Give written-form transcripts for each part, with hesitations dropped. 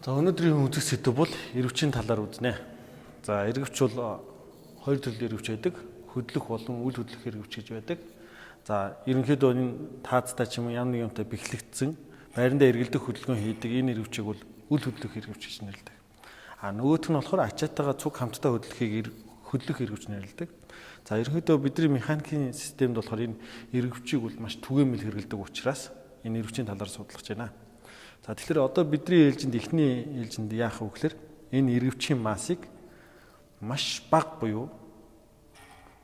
За өнөөдрийн үзэх сэдэв бол эргэвчийн талаар үзнэ. За эргэвч бол хоёр төрлийн эргэвч байдаг. Хөдлөх болон үл хөдлөх эргэвч гэж байдаг. За ерөнхийдөө энэ таацтай ч юм уу ямар нэг юмтай бэхлэгдсэн байрандаа эргэлдэх хөдөлгөөн хийдэг энэ эргэвчийг бол үл хөдлөх эргэвч гэж нэрлэдэг. Нөгөөх нь болохоор ачаатайгаа цуг хамтдаа хөдлөх эргэвч нэрлэдэг. За ерөнхийдөө бидний механикийн системд болохоор энэ эргэвчийг бол маш түгээмэл хэрэглэдэг учраас энэ эргэвчийн талаар судлах гэж байна. За тэгэхээр одоо бидний эхний ээлжинд яах вэ гэхээр энэ эргэвчийн массыг маш бага буюу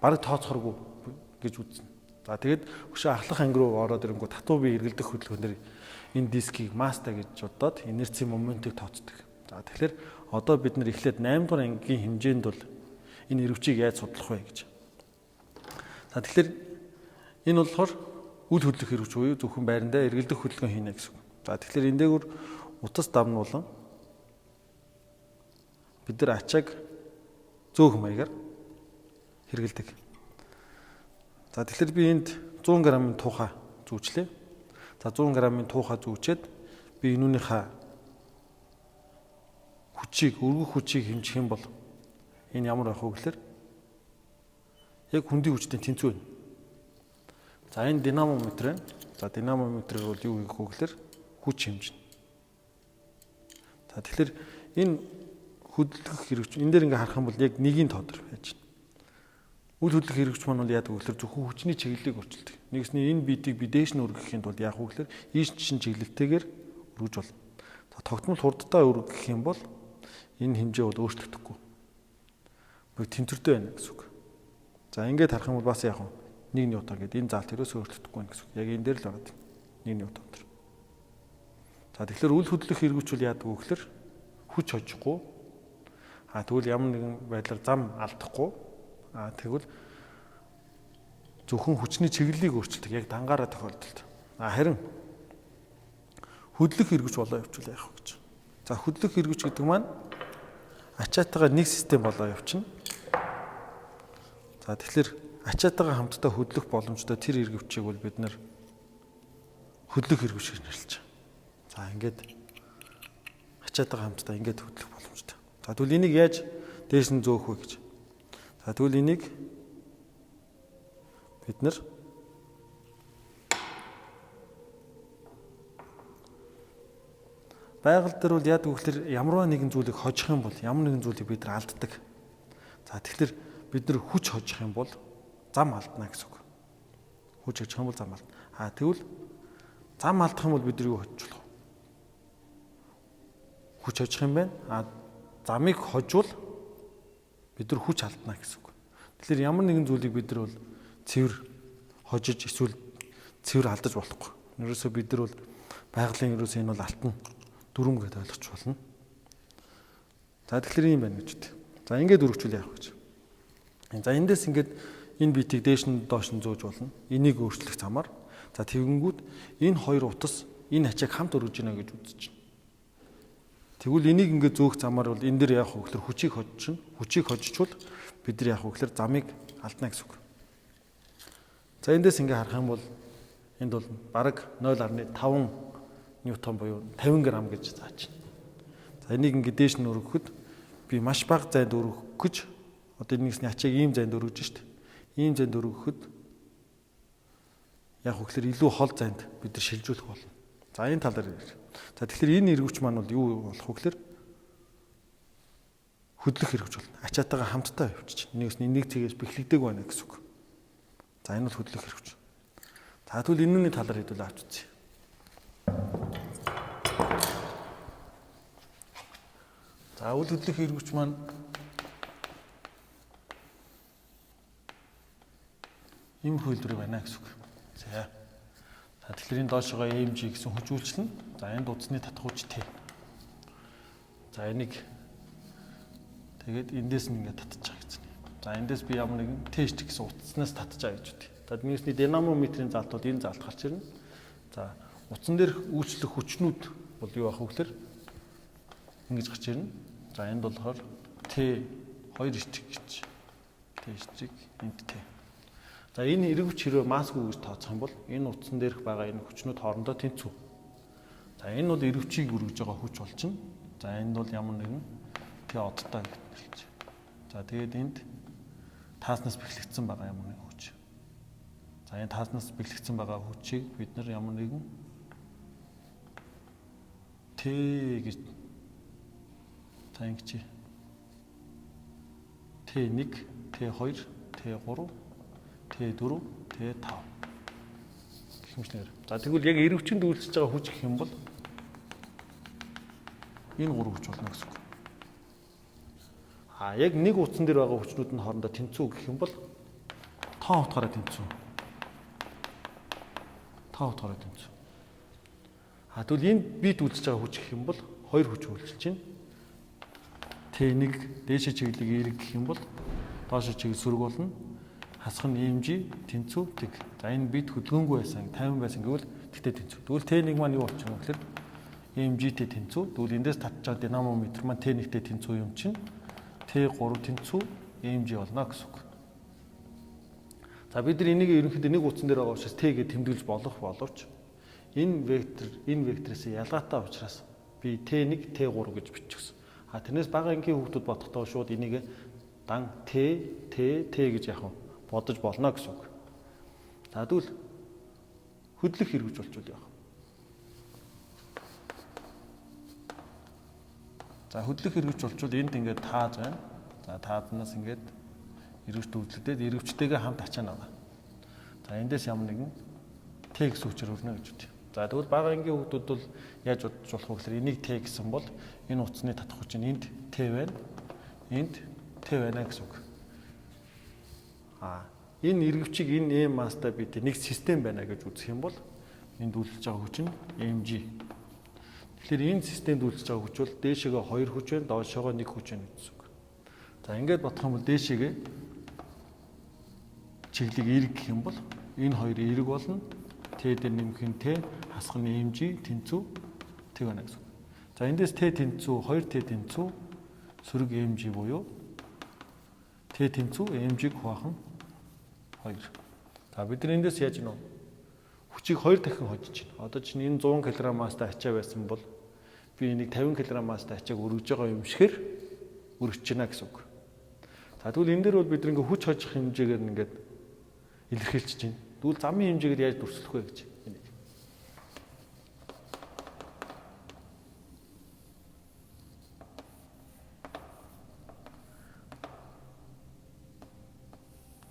бараг тооцооргүй гэж үзнэ. За тэгээд хөшөө ахлах анги руу ороод ирэнгүү татуу бие эргэлдэх хөдөлгөөнөөр энэ дискийг масстай гэж бодоод инерцийн моментыг тооцдог. За тэгэхээр одоо бид нэр эхлээд 8 дугаар ангийн хэмжээнд бол энэ эргэвчийг яаж судлах вэ гэж. За тэгэхээр энэ болохоор үл хөдлөх эргэвч буюу зөвхөн байрандаа эргэлдэх хөдөлгөөн хийнэ гэсэн үг. За тэгэхээр энэ дээгүүр утас давнуулан бид нар ачааг зөөх маягаар хэрэгэлдэг. За тэгэхээр би энд 100 г-ын туухай зүүчлээ. За 100 г-ын туухай зүүчээд би энүүнийхээ хүчийг, өргөх хүчийг хэмжих юм бол энэ ямар байх вэ гэхээр яг хүндийн хүчтэй тэнцүү байна. За энэ динамометр байна. За динамометрээр бол юу хийх вэ гэхээр хүч хэмжинэ. За тэгэхээр энэ хөдлөх хэрэгч энэ дээр ингээ харах юм бол яг нэгийн тодор байж байна. Үл хөдлөх хэрэгч маань бол яадаг вэ гэхээр зөвхөн хүчний чиглэлийг өөрчилдөг. Нэгсний энэ биетийг би дээш нь өргөхийн тулд яах вэ гэхээр ийш шин чиглэлтэйгээр өргөж болно. За тогтмол хурдтай өргөх юм бол энэ хэмжээ бол өөрчлөгдөхгүй. Бүр тэнцвэртэй байна гэсэн үг. За ингээд харах юм бол бас яг 1 ньютон гэдэг энэ заалт ерөөсөө өөрчлөгдөхгүй байна гэсэн үг. Яг энэ дээр л ороод 1 ньютон төр. За тэгэхээр үл хөдлөх хэрэгч бол яадаг вэ гэхээр хүч хожихгүй. Тэгвэл ямар нэгэн байдлаар зам алдахгүй. Тэгвэл зөвхөн хүчний чиглэлийг өөрчилдөг яг дангаараа тохиолдолд. Харин хөдлөх хэрэгч болоо явуул яах вэ гэж. За хөдлөх хэрэгч гэдэг маань ачаатайгаа нэг систем болоо явчихна. За тэгэхээр ачаатайгаа хамтдаа хөдлөх боломжтой тэр эргэвчийг бол бид нэр хөдлөх хэрэгч гэж нэрлэж байна. За ингээд ачаатайгаа хамтдаа ингээд хөдлөх боломжтой. За тэгвэл энийг яаж дээш нь зөөх вэ гэж. За тэгвэл энийг бид нэр байгаль дээр бол яадаг вэ гэхээр ямарваа нэгэн зүйлийг хожих юм бол ямар нэгэн зүйлийг бид нар алддаг. За тэгэхээр бид нар хүч хожих юм бол зам алдна гэсэн үг. Хүч хожих юм бол зам алдна. Тэгвэл зам алдах юм бол бид нар юу хожих вэ? Хүч хожих юм байна. Замыг хожвол бид нар хүч алдна гэсэн үг. Тэгэхээр ямар нэгэн зүйлийг бид нар бол цэвэр хожиж эсвэл цэвэр алдаж болохгүй. Ерөөсөө бид нар бол байгалийн ерөөсөө энэ бол алтан дүрм гэдээ ойлгож болно. За тэгэхээр ийм байна гэж үү. За ингээд өргөжүүл яах вэ гэж. За эндээс ингээд энэ битийг дээш нь доош нь зөөж болно. Энийг өөрчлөх замаар. За тэгэнгүүт энэ хоёр утас энэ ачааг хамт өргөж гинэ гэж үзэж байна. Тэгвэл энийг ингээд зөөх замаар бол энэ дээр яах вэ гэхээр хүчийг хожчихно. Хүчийг хожичвол бид нар яах вэ гэхээр замыг алдна гэсэн үг. За эндээс ингээд харах юм бол энд бол бараг 0.5 ньютон буюу 50 г гэж зааж байна. За энийг ингээд дээш нь өргөхөд би маш бага зайд өргөх гэж одоо нэгсний ачааг ийм зайд өргөж штт. Ийм зайд өргөхөд яг хөглөр илүү хол зайд бид нар шилжүүлэх болно. За энэ тал дээр. За тэгэхээр энэ эргэвч маань бол юу болох вэ гэхээр хөдлөх эргэвч болно. Ачаатайгаа хамтдаа явчих. Нэгсний нэг цэгээс бэхлэгдэг байна гэсэн үг. За энэ бол хөдлөх эргэвч. За тэгвэл энэний талаар хэдүүл авч үзье. За үл хөдлөх эргэвч маань ийм хөлбөр байна гэсэн үг. За тэгэхээр энэ доошогоо EMG гэсэн хүч үйлчлэн. За энд утасны татах хүч T. За энийг тэгээд эндээс нь ингээд татчих гэсэн. За эндээс би ямар нэгэн тест гэсэн утаснаас татчих гэж үү. За нэгсний динамометрийн заалт бол энэ заалт гарч ирнэ. За утсан дээр үйлчлэх хүчнүүд бол юу ах вэ гэхээр ингэж гарч ирнэ. За энд болохоор T2 стрик гэж. T стрик энд T. За энэ эргэвч хэрвээ массгүй гэж тооцох юм бол энэ утсан дээрх байгаа энэ хүчнүүд хоорондоо тэнцүү. За энэ бол эргэвчийг өргөж байгаа хүч болчихно. За энд бол ямар нэгэн Т одтой гэж хэлж. За тэгээд энд тааснаас бэхлэгдсэн байгаа ямар нэгэн хүч. За энэ тааснаас бэхлэгдсэн байгаа хүчийг бид нар ямар нэгэн Т гэж за ингэж Т1, Т2, Т3, Т4, Т5 гэх мэтлэр. За тэгвэл яг эрвчэнд үйлчилж байгаа хүч гэх юм бол энэ гурван хүч болно гэсэн үг. Яг нэг утсан дээр байгаа хүчнүүд нь хоорондоо тэнцүү гэх юм бол тоо утгаараа тэнцүү. Тоо утгаараа тэнцүү. Тэгвэл энд бид үйлчилж байгаа хүч гэх юм бол хоёр хүч үйлчилж байна. Т1 дээшээ чиглэг эрг гэх юм бол доошоо чиглэл сөрөг болно. Хасах нь EMG тэнцүү тэг. За энэ бид хөдөлгөөнгүй байсан 50 байсан гэвэл тэгтээ тэнцүү. Тэгвэл Т1 маань юу болчих вэ гэхээр EMG-тэй тэнцүү. Тэгвэл эндээс татж байгаа динамометр маань Т1-тэй тэнцүү юм чинь Т3 тэнцүү EMG болно гэсэн үг. За бид нар энийг ерөнхийдөө нэг утсан дээр байгаа учраас Т-гээ тэмдэглэж болох боловч энэ векторээс ялгаатай учраас би Т1 Т3 гэж биччихсэн. Тэрнээс бага ангийн хүүхдүүд бодохдоо шууд энийг дан Т гэж яг бодож болно гэсэн үг. За тэгвэл хөдлөх хэрэгж болчул яах. За хөдлөх хэрэгж болчул энд ингээд тааж байна. За таазнаас ингээд эргэж төвлөдөд эргөвчтэйгээ хамт ачаана байгаа. За эндээс ямар нэгэн Т гэсэн хүчээр өрнө гэж үтээ. За тэгвэл бага ангийн хүүхдүүд бол яаж бодож болох вэ гэхээр энийг Т гэсэн бол энэ утасны татах хүч нь энд Т байна. Энд Т байна гэсэн үг. Энэ эргөвчийг энэ мастай бид нэг систем байна гэж үзэх юм бол энд үйлчилж байгаа хүч нь mg. Тэгэхээр энэ системд үйлчилж байгаа хүч бол дээшээгээ 2 хүч байна, доошоогоо 1 хүч байна гэсэн үг. За ингээд бодох юм бол дээшээгээ чиглэг эрг гэх юм бол энэ хоёр эрг болно. Т дээр нэмэх нь Т, хасах нь mg тэнцүү Т байна гэсэн үг. За эндээс Т тэнцүү 2 Т тэнцүү сөрөг mg буюу Т тэнцүү mg-г хуваах нь 2. За бид нар эндээс яаж гинөө? Хүчийг 2 дахин хожиж байна. Одоо чинь энэ 100 кг масстай ачаа байсан бол би энийг 50 кг масстай ачааг өргөж байгаа юм шигээр өргөж байна гэсэн үг. За тэгвэл энэ дээр бол бид нэг хүч хожих хэмжээгээр ингээд илэрхийлж байна. Тэгвэл замын хэмжээгээр яаж дүрслэх вэ гэж.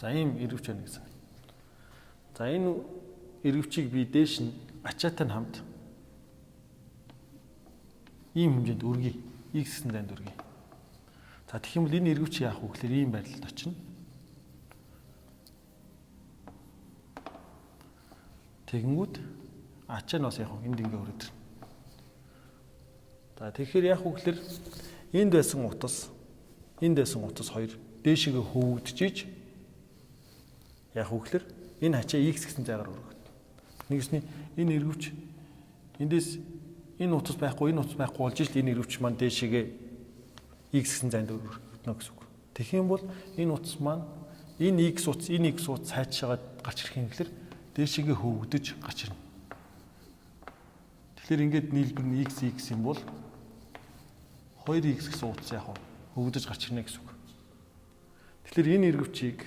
За ийм эргөвч байна гэсэн. За энэ эргөвчийг би дээш нь ачаатай нь хамт ийм хэмжээнд өргөе. X гэсэн дайнд өргөе. За тэгэх юм бол энэ эргөвч яах вэ гэхээр ийм байдлаар очино. Тэгэнгүүт ачаа нь бас яг энд ингээ өрөөд. За тэгэхээр яах вэ гэхээр энд байсан утас 2 дээшээгээ хөвгдөж яг үгээр энэ хачаа x гэсэн зайгаар өргөд. Нэгсний энэ эргөвч эндээс энэ утас байхгүй болж ижил энэ эргөвч маань дээшээгээ x гэсэн зайд өргөнө гэсэн үг. Тэгэх юм бол энэ утас маань энэ x утас хайчаагаад гарч ирэх юм гэхэлэр дээшээгээ хөвгдөж гарч ирнэ. Тэгэхээр ингээд нийлбэр нь x юм бол 2x гэсэн утас яг хөвгдөж гарч ирнэ гэсэн үг. Тэгэхээр энэ эргөвчийг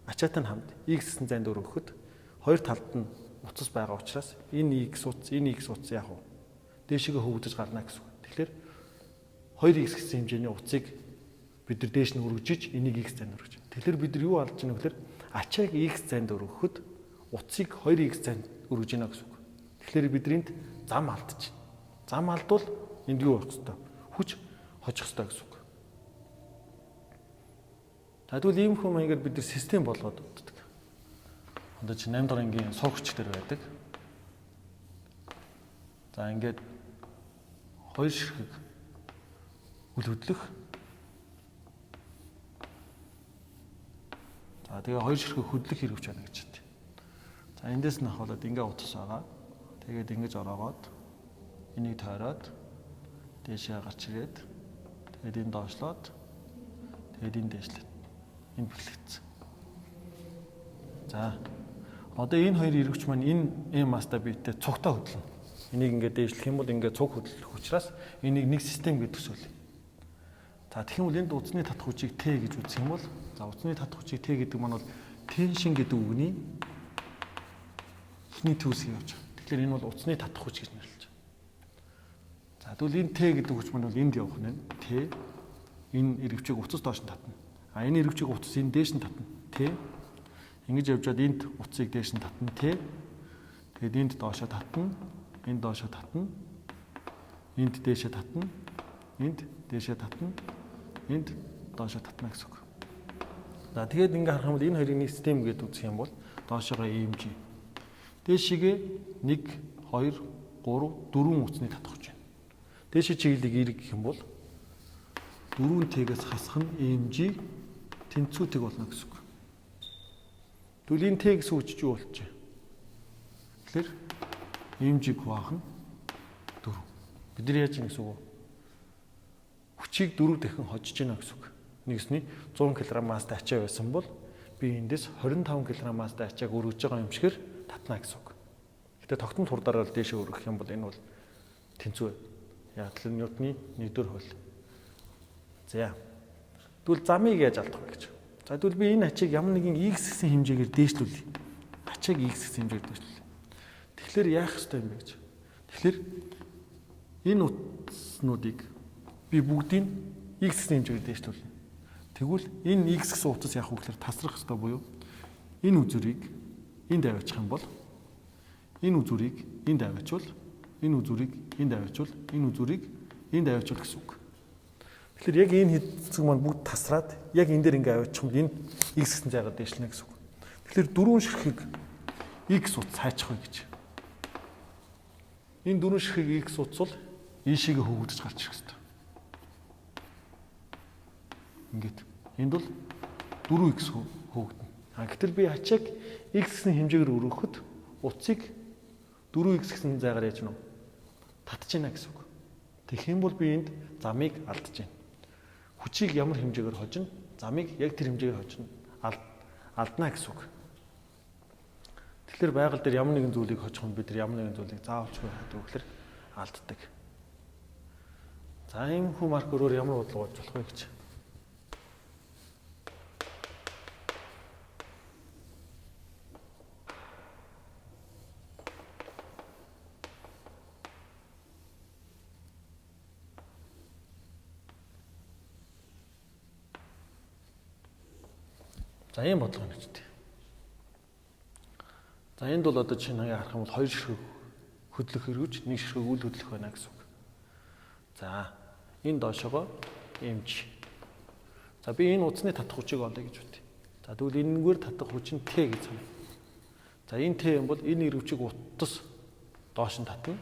ачаатай нь хамт x гэсэн зайд өргөхөд хоёр талд нь утас байгаа учраас энэ x утас яг дээшээгээ хөвгдөж гарна гэсэн үг. Тэгэхээр 2x гэсэн хэмжээний утсыг бид нар дээш нь өргөжиж энийг x зайд өргөж. Тэгэхээр бид нар юу алдж байна вэ гэхээр ачааг x зайд өргөхөд утсыг 2x зайд өргөж гинэ гэсэн үг. Тэгэхээр биднийнд зам алдчих. Зам алдвал энд юу болох ёстой? Хүч хожих ёстой гэсэн үг. Тэгвэл ийм хүм маягаар бид нар систем болгоод уддаг. Одоо чи 8 дахь ангийн сурагч дээр байдаг. За ингээд хоёр ширхэг үл хөдлөх. За тэгээ хоёр ширхэг хөдлөх хэрэгч байна гэж байна. За эндээс нь ахвалаад ингээ утас байгаа. Тэгээд ингэж ороогоод энийг тойроод дээшээ гарч ирээд тэгээд энэ доошлоод тэгээд энэ дээшлээд энэ бэлэгдсэн. За одоо энэ хоёр эргөвч маань энэ мастай биетээ цугтаа хөдлөнө. Энийг ингээд дээшлэх юм бол ингээд цуг хөдлөх учраас энийг нэг систем гэж төсөөлье. За тэгэх юм бол энд утасны татах хүчийг Т гэж үзэх юм бол за утасны татах хүчийг Т гэдэг маань бол теншин гэдэг үгний эхний төвсгийг явж байгаа. Тэгэхээр энэ бол утасны татах хүч гэж нэрлэж байна. За тэгвэл энэ Т гэдэг хүч маань бол энд явах нь Т энэ иргэвчийг утас доош нь татна. А энэ иргэвчийг утас энэ дээш нь татна. Т ингэж явжгаад энд утсыг дээш нь татна. Т тэгээд энд доошоо татна. Энд доошоо татна. Энд дээшээ татна. Энд дээшээ татна. Энд доошоо татна гэсэн үг. За тэгээд ингээ харах юм бол энэ хоёрын нэг систем гэдэг үзэх юм бол доошоогоо EMG. Дээшигээ 1 2 3 4 утасны татах хүч байна. Дээшээ чиглэлийг эрг гэх юм бол 4T-гээс хасах нь EMG тэнцвүүтэг болно гэсэн үг. Тэгвэл энэ Т гэсэн хүч юу болж байна? Тэгэхээр EMG хуваах нь 4. Бид нар яаж юм гэсэн үг вэ? Хүчийг 4 дахин хожиж гинэ гэсэн үг. Нэгсний 100 кг масстай ачаа байсан бол би эндээс 25 кг масстай ачааг өргөж байгаа юм шигээр татна гэсэн үг. Гэтэ тогтмол хурдаараа дээшээ өргөх юм бол энэ бол тэнцвэр. Яг л Ньютоны 1-р хууль. За. Тэгвэл замыг яаж алдах вэ гэж. За тэгвэл би энэ ачааг ямар нэгэн x гэсэн хэмжээгээр дээшлүүлье. Ачааг x гэсэн хэмжээгээр дээшлүүлье. Тэгэхээр яах ёстой юм бэ гэж. Тэгэхээр энэ утаснуудыг би бүгдийг x гэсэн хэмжээгээр дээшлүүлнэ. Тэгвэл энэ x гэсэн утас яах вэ гэхээр тасрах ёстой буюу энэ үзүүрийг энд аваачих юм бол энэ үзүүрийг энд аваачвал энэ үзүүрийг энд аваачвал энэ үзүүрийг энд аваачвал гэсэн үг. Тэгэхээр яг энэ хэсэг маань бүгд тасраад яг энэ дээр ингээ аваачих юм энд x гэсэн зайгаар дээшлэнэ гэсэн үг. Тэгэхээр дөрвөн ширхэг x утас хайчих вэ гэж. Энэ дөрвөн ширхэг x утас бол ийшээгээ хөвгдөж гарч ирэх ёстой. Ингээд энд бол 4x хөвгдөнө. Гэтэл би ачааг x гэсэн хэмжээгээр өргөхөд утсыг 4x гэсэн зайгаар яаж гэнэ үү? Татж гинэ гэсэн үг. Тэгэх юм бол би энд замыг алдаж байна. Хүчийг ямар хэмжээгээр хожно? Замыг яг тэр хэмжээгээр хожно. Алдна гэсэн үг. Тэгэхээр байгаль дээр ямар нэгэн зүйлийг хожих юм бид нар ямар нэгэн зүйлийг заавалчгүй хадвал гэхээр алддаг. За ийм хүү маркерөөр ямар бодлого болж болох вэ гэж. За ийм бодлого нэгжтэй. За энд бол одоо чинь харах юм бол 2 ширхэг хөдлөх хэрэгж 1 ширхэг үл хөдлөх байна гэсэн үг. За энэ доошоогоо EMG. За би энэ утасны татах хүчийг олъё гэж бодъё. За тэгвэл энэгээр татах хүч нь Т гэж байна. За энэ Т юм бол энэ иргэвчийг утас доош нь татна.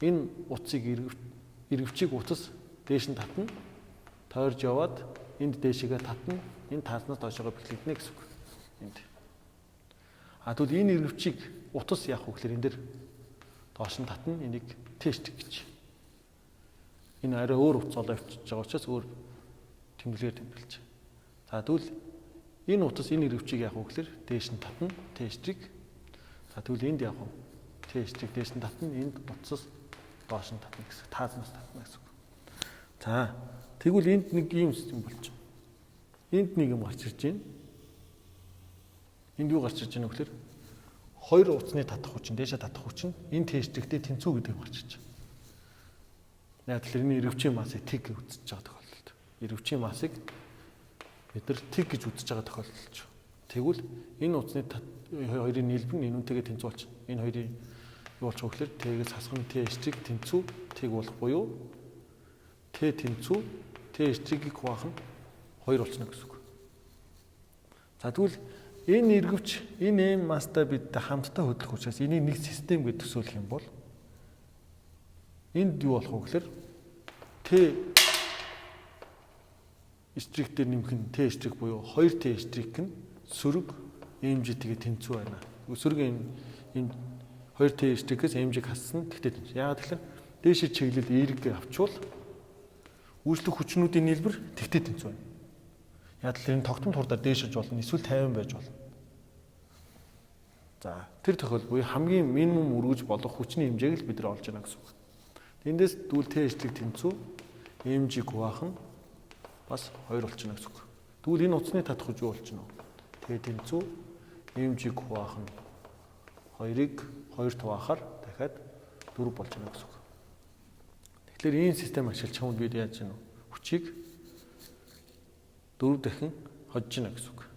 Энэ утсыг иргэвчийг утас дээш нь татна. Тойрж яваад энд дээшээгээ татна. Энэ тааснаас доошоогоо бэхлэгдэнэ гэсэн үг. Энд. Тэгвэл энэ иргэвчийг утас яах вэ гэхээр энэ дэр доош нь татна. Энийг тест гэж. Энэ арай өөр утас олоо авчиж байгаа учраас өөр тэмдэглэгээр тэмдэглэж. За тэгвэл энэ утас энэ иргэвчийг яах вэ гэхээр дээш нь татна. Тестрийг. За тэгвэл энд яах вэ? Тестрийг дээш нь татна. Энд утасаас доош нь татна гэсэн. Таазнаас татна гэсэн. За тэгвэл энд нэг ийм систем болж байна. Энд нэг юм гарч ирж байна. Энд юу гарч ирж байна вэ гэхээр хоёр утасны татах хүчин, дээшээ татах хүчин энэ тестрэгтэй тэнцүү гэдэг юм гарч ирж байна. Яг тэгэхээр энэ иргэвчийн массыг тэг гэж үзэж байгаа тохиолдолд. Иргэвчийн массыг бид нар тэг гэж үзэж байгаа тохиолдолд. Тэгвэл энэ утасны хоёрын нийлбэр нь энэ үнтэйгээ тэнцүү болчихно. Энэ хоёрын юу болчих вэ гэхээр тэгээс хасган тестрийг тэнцүү тэг болох буюу Т тэнцүү Т эстрийг хуваах нь 2 болчихно гэсэн үг. За тэгвэл энэ иргэвч энэ масстай бид хамтдаа хөдлөх учраас энийг нэг систем гэж төсөөлөх юм бол энд юу болох вэ гэхээр Т эстригтэй нэмэх нь Т эстриг буюу 2Т эстриг нь сөрөг EMG-тэйгээ тэнцүү байна. Сөрөг энэ 2Т эстригээс EMG-г хассан тэгтээ тэнцүү. Яагаад тэгэхээр дээшээ чиглэл эрг авчвал үйлчлэх хүчнүүдийн нийлбэр тэгтээ тэнцүү байна. Яг л энэ тогтмол хурдаар дээшиж болно, эсвэл 50 байж болно. За тэр тохиолдолд буюу хамгийн минимум өргөж болох хүчний хэмжээг л бид нар олж байна гэсэн үг. Эндээс дүүл Т-ижлэг тэнцүү mg куб нь бас 2 болчихно гэсэн үг. Тэгвэл энэ утасны татах хүч юу болчихно вэ? Т тэнцүү mg куб нь 2-ыг 2 хуваахаар дахиад 4 болж байна гэсэн үг. Тэгэхээр ийм систем ашиглах юм бид яаж чинь хүчийг 4 дахин хожиж байна гэсэн үг.